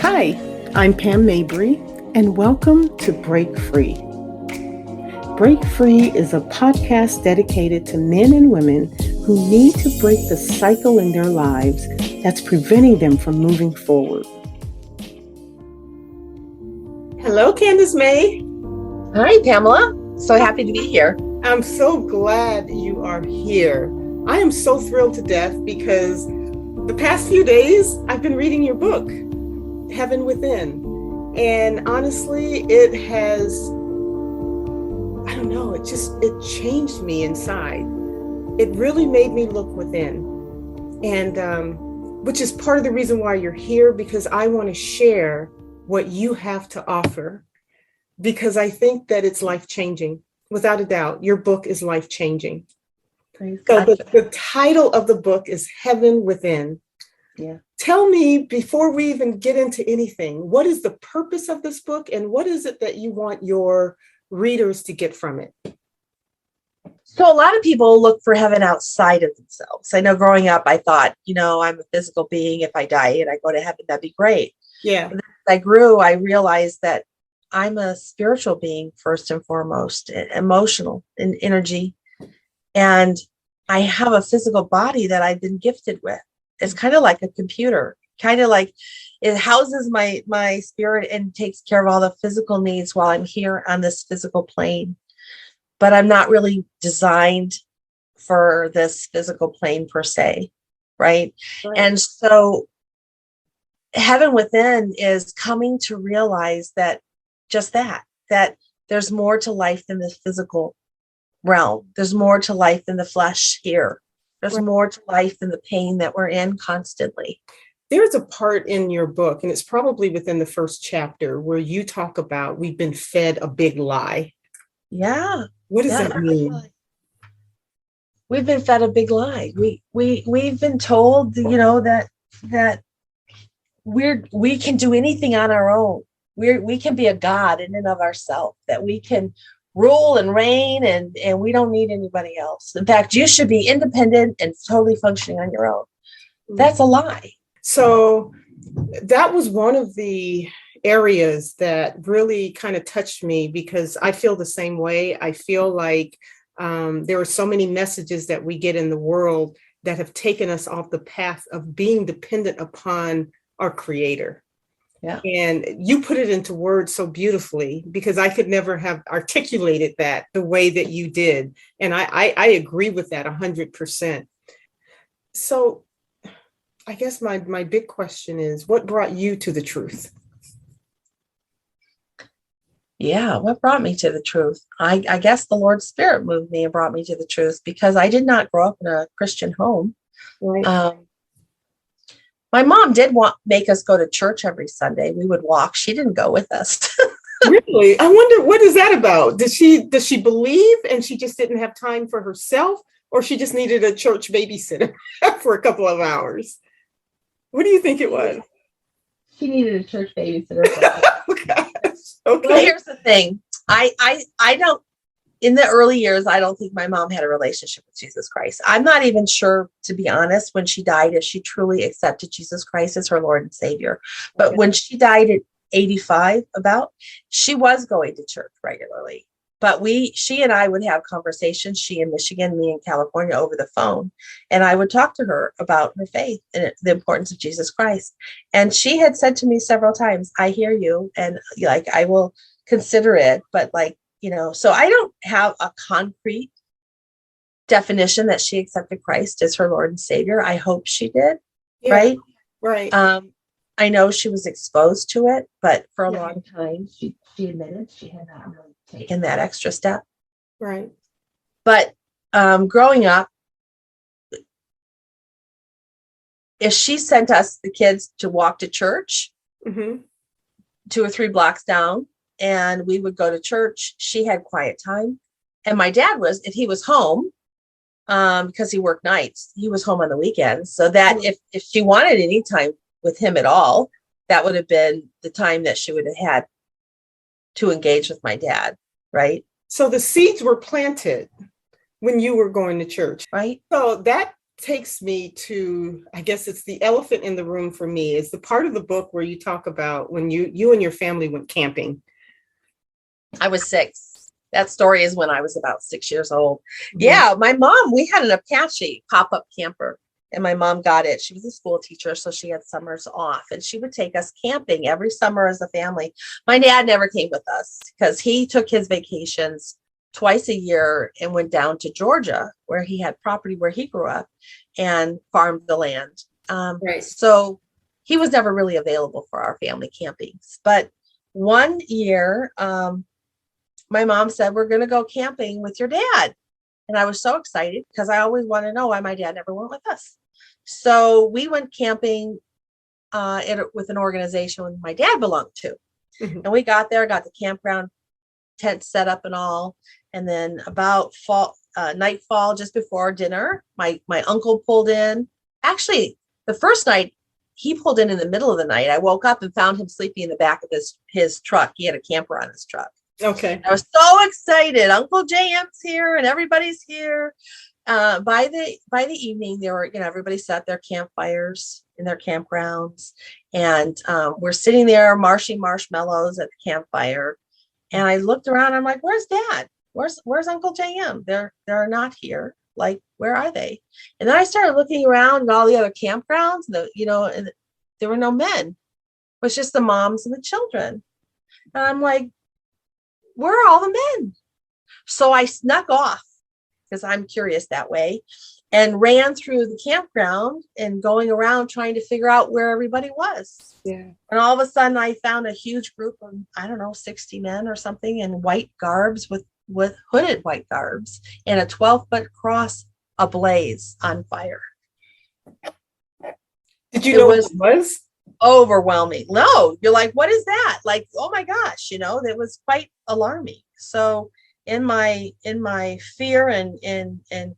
Hi, I'm Pam Mabry, and welcome to Break Free. Break Free is a podcast dedicated to men and women who need to break the cycle in their lives that's preventing them from moving forward. Hello, Candace Mae. Hi, Pamela. So happy to be here. I'm so glad you are here. I am so thrilled to death because the past few days I've been reading your book, Heaven Within. And honestly, it has, it changed me inside. It really made me look within. And which is part of the reason why you're here, because I want to share what you have to offer, because I think that it's life-changing. Without a doubt, your book is life-changing. So the title of the book is Heaven Within. Yeah. Tell me, before we even get into anything, what is the purpose of this book and what is it that you want your readers to get from it? So a lot of people look for heaven outside of themselves. I know growing up, I thought, I'm a physical being. If I die and I go to heaven, that'd be great. Yeah. But as I grew, I realized that I'm a spiritual being, first and foremost, emotional and energy. And I have a physical body that I've been gifted with. It's kind of like a computer, kind of like it houses my spirit and takes care of all the physical needs while I'm here on this physical plane. But I'm not really designed for this physical plane per se, right? And so Heaven Within is coming to realize that that there's more to life than the physical realm. There's more to life than the flesh here. There's more to life than the pain that we're in constantly. There's a part in your book, and it's probably within the first chapter, where you talk about we've been fed a big lie. Yeah. What does that mean? We've been fed a big lie. We've been told, that we can do anything on our own. We can be a God in and of ourselves, that we can rule and reign, and we don't need anybody else. In fact, you should be independent and totally functioning on your own. That's a lie. So that was one of the areas that really kind of touched me, because I feel the same way. I feel like there are so many messages that we get in the world that have taken us off the path of being dependent upon our Creator. Yeah. And you put it into words so beautifully, because I could never have articulated that the way that you did. And I agree with that 100%. So I guess my big question is, what brought you to the truth? Yeah, what brought me to the truth? I guess the Lord's Spirit moved me and brought me to the truth, because I did not grow up in a Christian home. Right. My mom did make us go to church every Sunday. We would walk. She didn't go with us. Really? I wonder, what is that about? Does she believe and she just didn't have time for herself, or she just needed a church babysitter for a couple of hours? What do you think it was? She needed a church babysitter. Oh, gosh. Okay. Well, here's the thing. I don't, in the early years, I don't think my mom had a relationship with Jesus Christ. I'm not even sure, to be honest, when she died, if she truly accepted Jesus Christ as her Lord and Savior. But when she died at 85, she was going to church regularly. But she and I would have conversations, she in Michigan, me in California, over the phone. And I would talk to her about her faith and the importance of Jesus Christ. And she had said to me several times, I hear you, and I will consider it, but so I don't have a concrete definition that she accepted Christ as her Lord and Savior. I hope she did. Yeah, right. I know she was exposed to it, but for a long time, she admitted she had not really taken that extra step. Right. But growing up, if she sent us, the kids, to walk to church 2 or 3 blocks down, and we would go to church, she had quiet time. And my dad if he was home, because he worked nights, he was home on the weekends. So that if she wanted any time with him at all, that would have been the time that she would have had to engage with my dad. Right. So the seeds were planted when you were going to church. Right. So that takes me to, I guess it's the elephant in the room for me, is the part of the book where you talk about when you and your family went camping. I was 6. That story is when I was about 6 years old. Mm-hmm. Yeah, my mom, we had an Apache pop-up camper, and my mom got it. She was a school teacher, so she had summers off, and she would take us camping every summer as a family. My dad never came with us because he took his vacations twice a year and went down to Georgia, where he had property where he grew up and farmed the land. Right. So he was never really available for our family campings. But one year, my mom said, we're going to go camping with your dad. And I was so excited because I always want to know why my dad never went with us. So we went camping with an organization my dad belonged to. Mm-hmm. And we got there, got the campground tent set up and all. And then about nightfall, just before dinner, my uncle pulled in. Actually, the first night, he pulled in the middle of the night. I woke up and found him sleeping in the back of his truck. He had a camper on his truck. Okay. I was so excited. Uncle JM's here and everybody's here. By the evening, there were, everybody set their campfires in their campgrounds, and we're sitting there marshing marshmallows at the campfire. And I looked around. I'm like, "Where's Dad? Where's Uncle JM? They're not here. Like, where are they?" And then I started looking around at all the other campgrounds. And there were no men. It was just the moms and the children. And I'm like, where are all the men? So I snuck off, because I'm curious that way, and ran through the campground and going around trying to figure out where everybody was. Yeah. And all of a sudden I found a huge group of, 60 men or something in white garbs with hooded white garbs and a 12-foot cross ablaze on fire. Did you know what it was? Overwhelming. No, you're like, what is that? Like, oh my gosh, it was quite alarming. So in my fear and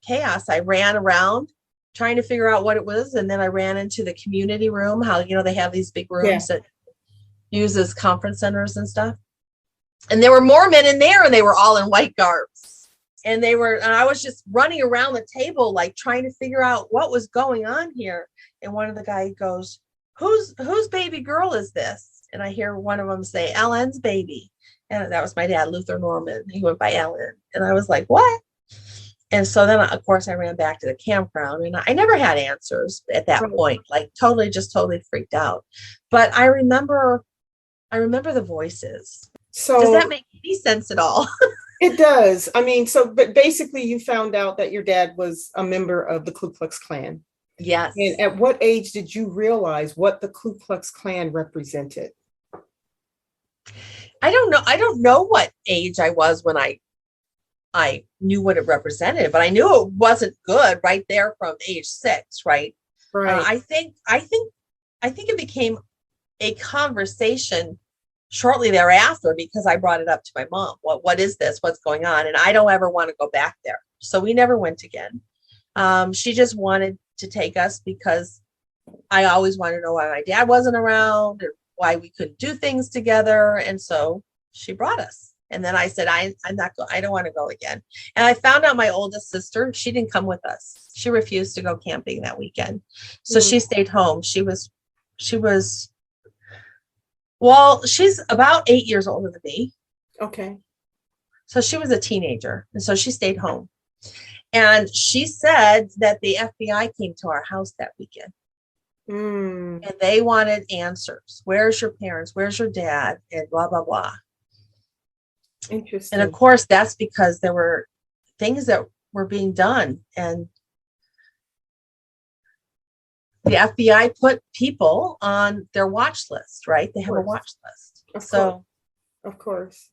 chaos, I ran around trying to figure out what it was. And then I ran into the community room, how, they have these big rooms that use as conference centers and stuff. And there were more men in there, and they were all in white garbs. And I was just running around the table, like trying to figure out what was going on here. And one of the guys goes, whose baby girl is this? And I hear one of them say, Ellen's baby. And that was my dad, Luther Norman. He went by Ellen. And I was like, what? And so then, of course, I ran back to the campground, and I never had answers at that point, like totally freaked out. But I remember the voices. So does that make any sense at all? It does. I mean, but basically you found out that your dad was a member of the Ku Klux Klan. Yes. And at what age did you realize what the Ku Klux Klan represented? I don't know what age I was when I knew what it represented, but I knew it wasn't good right there from age 6, right? Right. I think it became a conversation shortly thereafter, because I brought it up to my mom. What is this? What's going on? And I don't ever want to go back there. So we never went again. She just wanted to take us because I always wanted to know why my dad wasn't around or why we couldn't do things together. And so she brought us. And then I said, I don't want to go again. And I found out my oldest sister, she didn't come with us. She refused to go camping that weekend. So she stayed home. Well, she's about 8 years older than me. Okay. So she was a teenager. And so she stayed home. And she said that the FBI came to our house that weekend. And they wanted answers. Where's your parents? Where's your dad? And blah, blah, blah. Interesting. And of course, that's because there were things that were being done. And the FBI put people on their watch list, right? They have a watch list. Of course.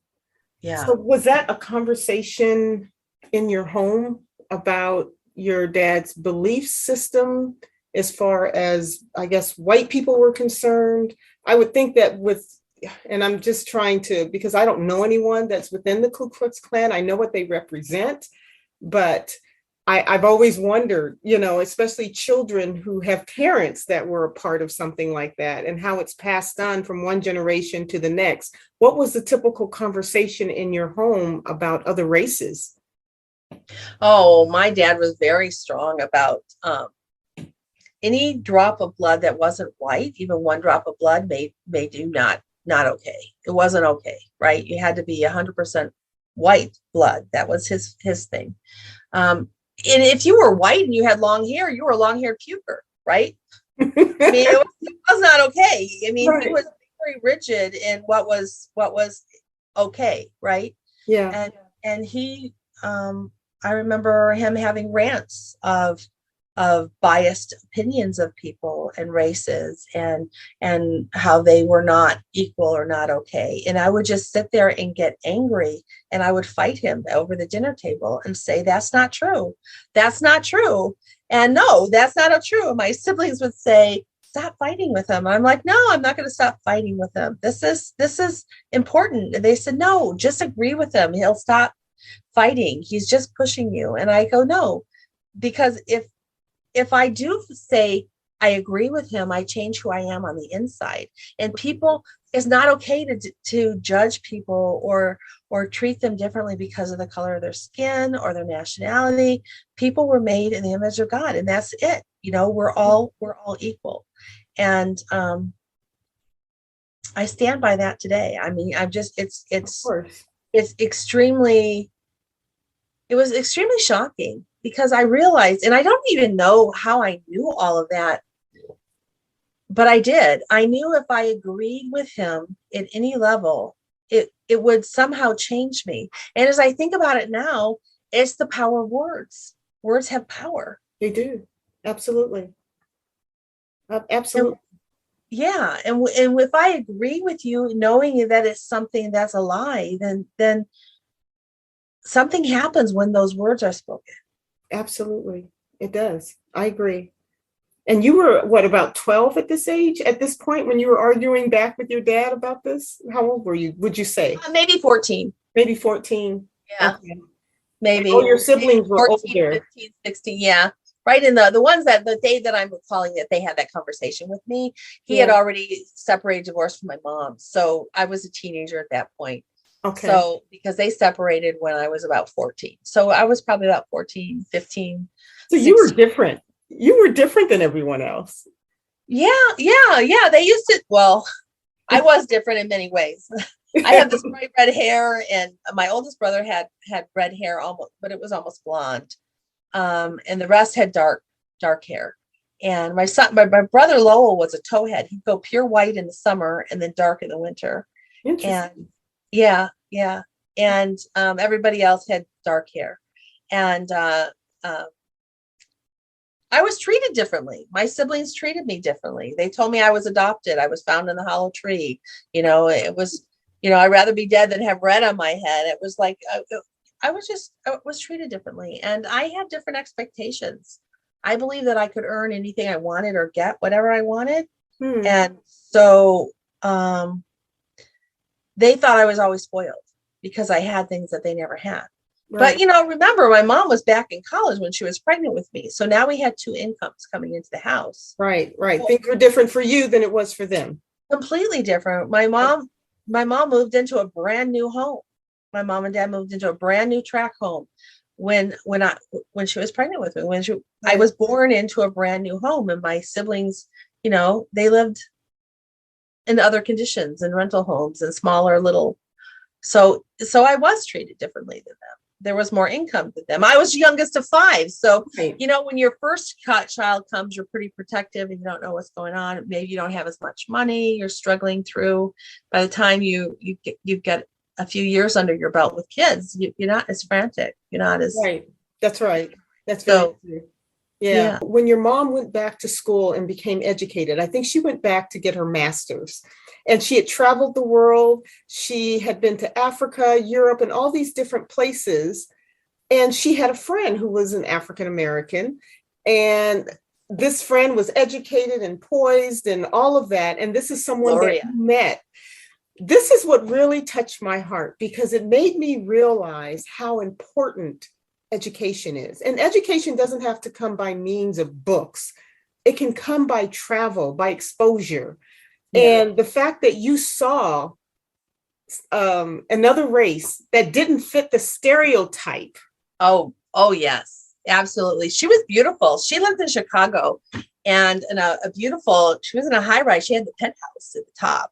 Yeah. So was that a conversation in your home about your dad's belief system as far as, I guess, white people were concerned? I would think that and I'm just trying to, because I don't know anyone that's within the Ku Klux Klan. I know what they represent, but I've always wondered, especially children who have parents that were a part of something like that and how it's passed on from one generation to the next. What was the typical conversation in your home about other races? Oh, my dad was very strong about any drop of blood that wasn't white, even one drop of blood made you not okay. It wasn't okay, right? You had to be 100% white blood. That was his thing. And if you were white and you had long hair, you were a long-haired puker, right? I mean, it was not okay. I mean, Right. he was very rigid in what was okay, right? Yeah. And he, I remember him having rants of biased opinions of people and races and how they were not equal or not okay. And I would just sit there and get angry, and I would fight him over the dinner table and say, that's not true. That's not true. And no, that's not true. And my siblings would say, stop fighting with him. I'm like, no, I'm not going to stop fighting with him. This is important. And they said, no, just agree with him. He'll stop fighting. He's just pushing you. And I go, no, because if I do say I agree with him, I change who I am on the inside. And people, it's not okay to judge people or treat them differently because of the color of their skin or their nationality. People were made in the image of God, and that's it. You know, we're all equal. And I stand by that today. I mean, I'm just it was extremely shocking, because I realized, and I don't even know how I knew all of that, but I did. I knew if I agreed with him at any level, it would somehow change me. And as I think about it now, it's the power of words. Words have power. They do. Absolutely. Absolutely. And, yeah. And if I agree with you, knowing that it's something that's a lie, then something happens when those words are spoken. Absolutely. It does. I agree. And you were, what, about 12 at this point, when you were arguing back with your dad about this? How old were you, would you say? Maybe 14. Maybe 14. Yeah. Okay. Maybe. Oh, your siblings were 14, older. 15, 16. Yeah. Right. And the ones that the day that I'm recalling that they had that conversation with me, he had already separated, divorced from my mom. So I was a teenager at that point. Okay. So because they separated when I was about 14. So I was probably about 14, 15. So 16. you were different. You were different than everyone else. Yeah. They used to, well, I was different in many ways. I have this bright red hair, and my oldest brother had red hair almost, but it was almost blonde. And the rest had dark hair. And my brother Lowell was a towhead. He'd go pure white in the summer and then dark in the winter. Interesting. And yeah. And everybody else had dark hair. And I was treated differently. My siblings treated me differently. They told me I was adopted. I was found in the hollow tree. You know, it was, I'd rather be dead than have red on my head. It was like, I was treated differently, and I had different expectations. I believe that I could earn anything I wanted or get whatever I wanted. And so they thought I was always spoiled because I had things that they never had. Right. But, remember, my mom was back in college when she was pregnant with me. So now we had two incomes coming into the house. Right. Things were different for you than it was for them. Completely different. My mom moved into a brand new home. My mom and dad moved into a brand new track home when she was pregnant with me. I was born into a brand new home, and my siblings, they lived in other conditions, in rental homes and smaller little. So I was treated differently than them. There was more income than them. I was youngest of 5. So, when your first child comes, you're pretty protective and you don't know what's going on. Maybe you don't have as much money. You're struggling through. By the time you get a few years under your belt with kids, you're not as frantic. You're not as right. That's right. That's very true. Yeah. When your mom went back to school and became educated, I think she went back to get her master's, and she had traveled the world. She had been to Africa, Europe, and all these different places. And she had a friend who was an African American, and this friend was educated and poised and all of that. And this is someone that you met. This is what really touched my heart, because it made me realize how important education is. And education doesn't have to come by means of books. It can come by travel, by exposure. Yeah. And the fact that you saw another race that didn't fit the stereotype. Oh, yes. Absolutely. She was beautiful. She lived in Chicago and in she was in a high rise. She had the penthouse at the top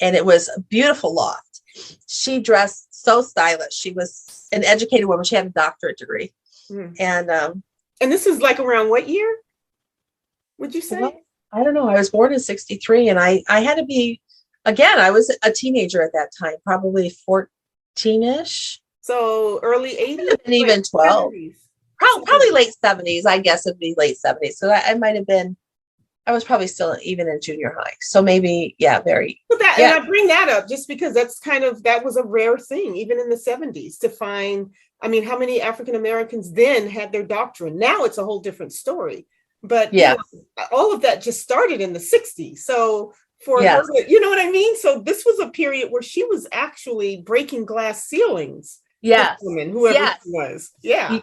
and it was a beautiful loft. She dressed so stylish. She was an educated woman. She had a doctorate degree. Mm. And this is like around what year would you say? Well, I don't know. I was born in 63 and I had to be, again, I was a teenager at that time, probably 14-ish. So early 80s? And even 12. 70s. Probably late 70s. I guess it'd be late 70s. So I might have been, I was probably still even in junior high. So maybe, very. And I bring that up just because that was a rare thing, even in the 70s, to find, how many African Americans then had their doctorate? Now it's a whole different story. But all of that just started in the 60s. So for her, you know what I mean? So this was a period where she was actually breaking glass ceilings. Yes. Woman, whoever she was. Yeah.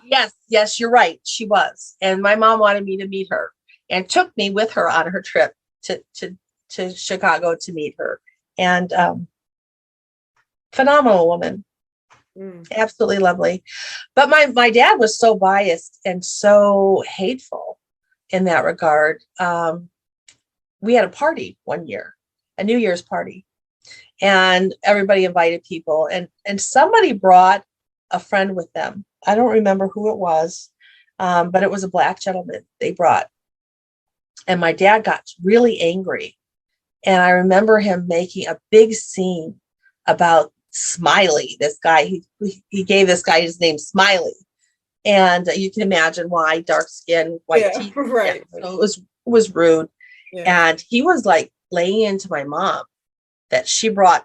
Yes, you're right. She was. And my mom wanted me to meet her and took me with her on her trip to Chicago to meet her. And phenomenal woman. Absolutely lovely. But my dad was so biased and so hateful in that regard. We had a party one year, a New Year's party, and everybody invited people and somebody brought a friend with them. I don't remember who it was, but it was a Black gentleman they brought. And my dad got really angry. And I remember him making a big scene about Smiley, this guy. He gave this guy his name, Smiley. And you can imagine why, dark skin, white teeth. Right. So it was rude. Yeah. And he was like laying into my mom that she brought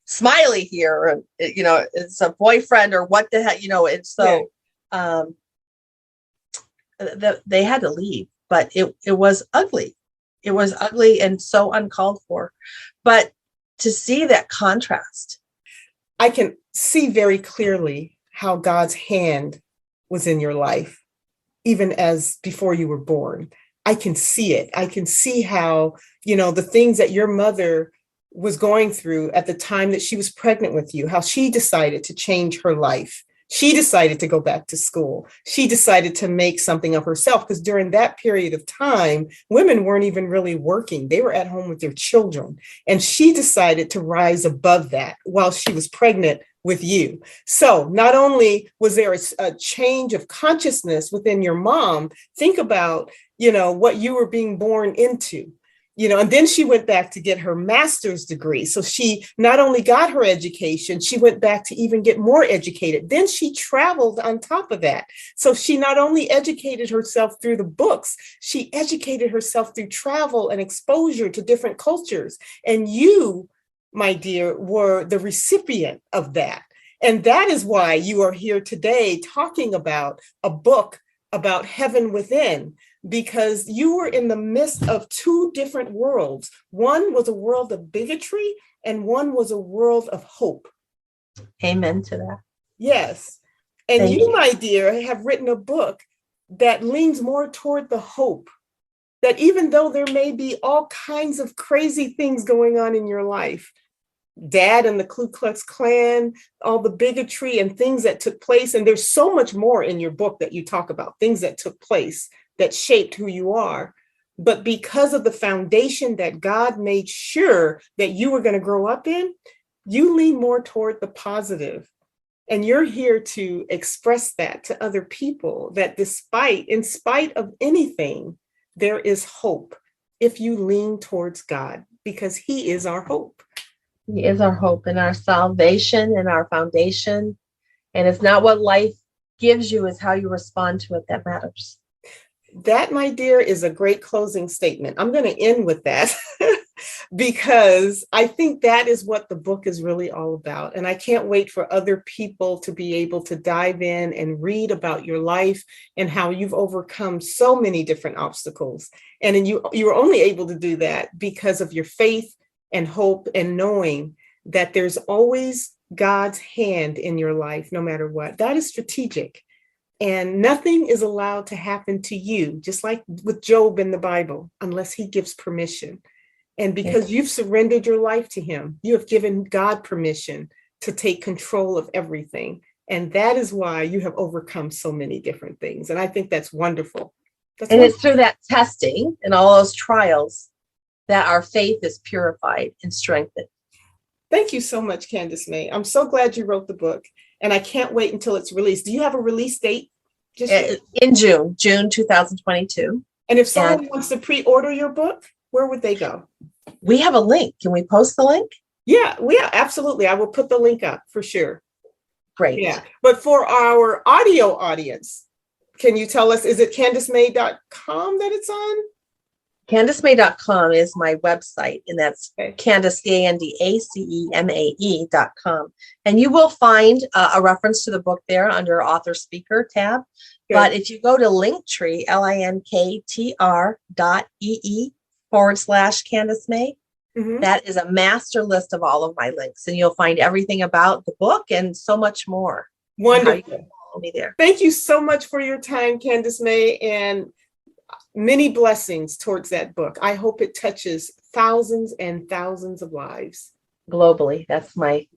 Smiley here, and it's a boyfriend or what the heck, and so they had to leave, but it was ugly. It was ugly and so uncalled for. But to see that contrast, I can see very clearly how God's hand was in your life, even as before you were born. I can see it. I can see how, the things that your mother was going through at the time that she was pregnant with you, how she decided to change her life. She decided to go back to school. She decided to make something of herself, because during that period of time, women weren't even really working. They were at home with their children. And she decided to rise above that while she was pregnant with you. So not only was there a change of consciousness within your mom, think about, what you were being born into. And then she went back to get her master's degree. So she not only got her education, she went back to even get more educated. Then she traveled on top of that. So she not only educated herself through the books, she educated herself through travel and exposure to different cultures. And you, my dear, were the recipient of that. And that is why you are here today talking about a book about heaven within, because you were in the midst of two different worlds. One was a world of bigotry and one was a world of hope. Amen to that. Yes. And you, my dear, have written a book that leans more toward the hope that even though there may be all kinds of crazy things going on in your life, Dad and the Ku Klux Klan, all the bigotry and things that took place. And there's so much more in your book that you talk about, things that took place that shaped who you are. But because of the foundation that God made sure that you were going to grow up in, you lean more toward the positive. And you're here to express that to other people, that in spite of anything, there is hope if you lean towards God, because He is our hope. He is our hope and our salvation and our foundation. And it's not what life gives you, it's how you respond to it that matters. That, my dear, is a great closing statement. I'm going to end with that because I think that is what the book is really all about. And I can't wait for other people to be able to dive in and read about your life and how you've overcome so many different obstacles. And you were only able to do that because of your faith and hope and knowing that there's always God's hand in your life, no matter what. That is strategic. And nothing is allowed to happen to you, just like with Job in the Bible, unless he gives permission. And because you've surrendered your life to Him, you have given God permission to take control of everything. And that is why you have overcome so many different things. And I think that's wonderful. And it's through that testing and all those trials that our faith is purified and strengthened. Thank you so much, Candace Mae. I'm so glad you wrote the book, and I can't wait until it's released. Do you have a release date? In June 2022. And if someone wants to pre-order your book, where would they go? We have a link. Can we post the link? Yeah, absolutely. I will put the link up for sure. Great. Yeah. But for our audio audience, can you tell us, is it CandaceMae.com that it's on? CandaceMae.com is my website, and that's Candace, CandaceMae.com. And you will find a reference to the book there under author speaker tab. Good. But if you go to Linktree, linktr.ee/Candace Mae, that is a master list of all of my links, and you'll find everything about the book and so much more. Wonderful. You can follow me there. Thank you so much for your time, Candace Mae, and many blessings towards that book. I hope it touches thousands and thousands of lives globally. That's what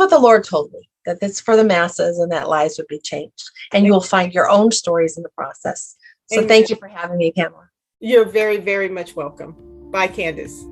the Lord told me, that it's for the masses and that lives would be changed. And you will find your own stories in the process. So thank you for having me, Pamela. You're very, very much welcome. Bye, Candace.